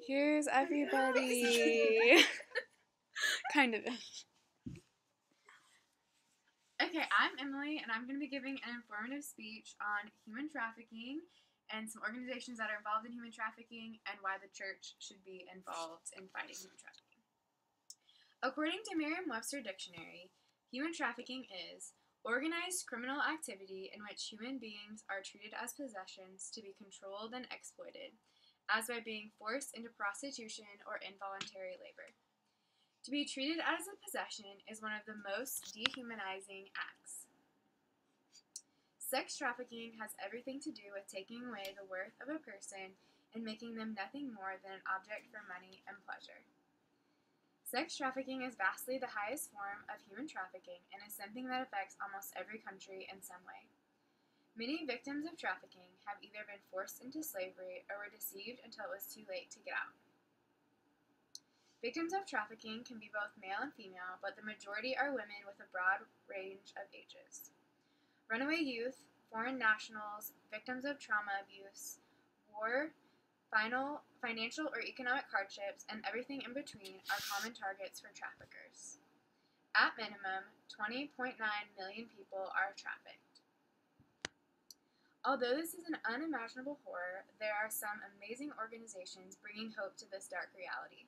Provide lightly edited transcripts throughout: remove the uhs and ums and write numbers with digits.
Here's everybody. Kind of. Okay, I'm Emily, and I'm going to be giving an informative speech on human trafficking and some organizations that are involved in human trafficking and why the church should be involved in fighting human trafficking. According to Merriam-Webster Dictionary, human trafficking is organized criminal activity in which human beings are treated as possessions to be controlled and exploited, as by being forced into prostitution or involuntary labor. To be treated as a possession is one of the most dehumanizing acts. Sex trafficking has everything to do with taking away the worth of a person and making them nothing more than an object for money and pleasure. Sex trafficking is vastly the highest form of human trafficking and is something that affects almost every country in some way. Many victims of trafficking have either been forced into slavery or were deceived until it was too late to get out. Victims of trafficking can be both male and female, but the majority are women with a broad range of ages. Runaway youth, foreign nationals, victims of trauma abuse, war, financial or economic hardships, and everything in between are common targets for traffickers. At minimum, 20.9 million people are trafficked. Although this is an unimaginable horror, there are some amazing organizations bringing hope to this dark reality.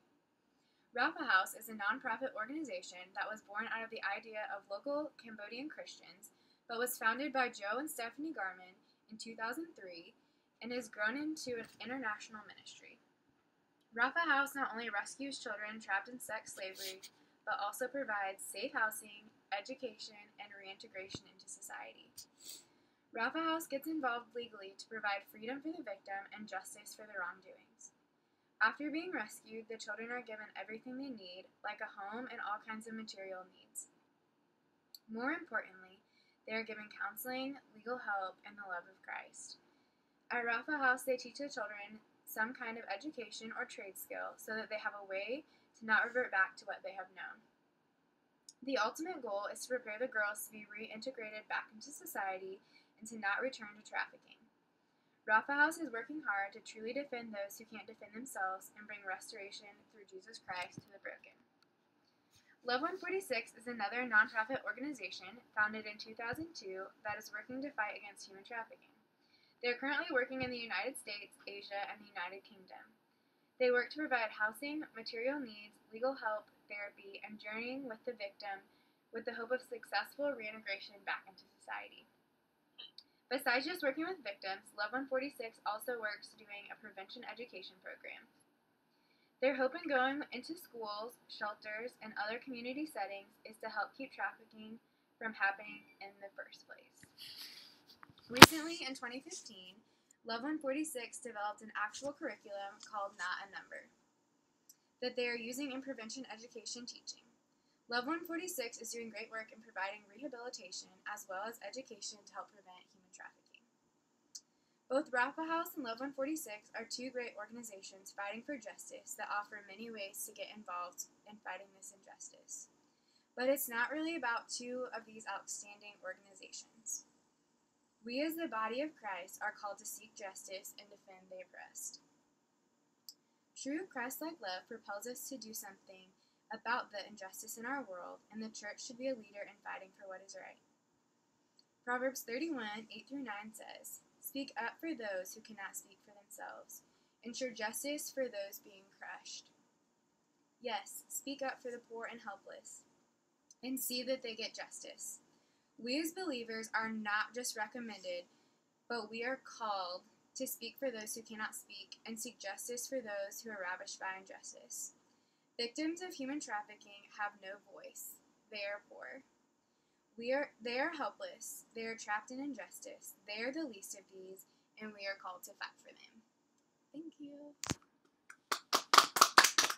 Rapha House is a nonprofit organization that was born out of the idea of local Cambodian Christians, but was founded by Joe and Stephanie Garman in 2003 and has grown into an international ministry. Rapha House not only rescues children trapped in sex slavery, but also provides safe housing, education, and reintegration into society. Rapha House gets involved legally to provide freedom for the victim and justice for the wrongdoings. After being rescued, the children are given everything they need, like a home and all kinds of material needs. More importantly, they are given counseling, legal help, and the love of Christ. At Rapha House, they teach the children some kind of education or trade skill so that they have a way to not revert back to what they have known. The ultimate goal is to prepare the girls to be reintegrated back into society and to not return to trafficking. Rapha House is working hard to truly defend those who can't defend themselves and bring restoration through Jesus Christ to the broken. Love 146 is another nonprofit organization founded in 2002 that is working to fight against human trafficking. They are currently working in the United States, Asia, and the United Kingdom. They work to provide housing, material needs, legal help, therapy, and journeying with the victim with the hope of successful reintegration back into society. Besides just working with victims, Love 146 also works doing a prevention education program. Their hope in going into schools, shelters, and other community settings is to help keep trafficking from happening in the first place. Recently, in 2015, Love 146 developed an actual curriculum called Not a Number that they are using in prevention education teaching. Love 146 is doing great work in providing rehabilitation as well as education to help prevent human trafficking. Both Rapha House and Love 146 are two great organizations fighting for justice that offer many ways to get involved in fighting this injustice. But it's not really about two of these outstanding organizations. We as the body of Christ are called to seek justice and defend the oppressed. True Christ-like love propels us to do something about the injustice in our world, and the church should be a leader in fighting for what is right. Proverbs 31, 8-9 says, "Speak up for those who cannot speak for themselves. Ensure justice for those being crushed." Yes, speak up for the poor and helpless, and see that they get justice. We as believers are not just recommended, but we are called to speak for those who cannot speak and seek justice for those who are ravished by injustice. Victims of human trafficking have no voice. They are poor. They are helpless. They are trapped in injustice. They are the least of these, and we are called to fight for them. Thank you.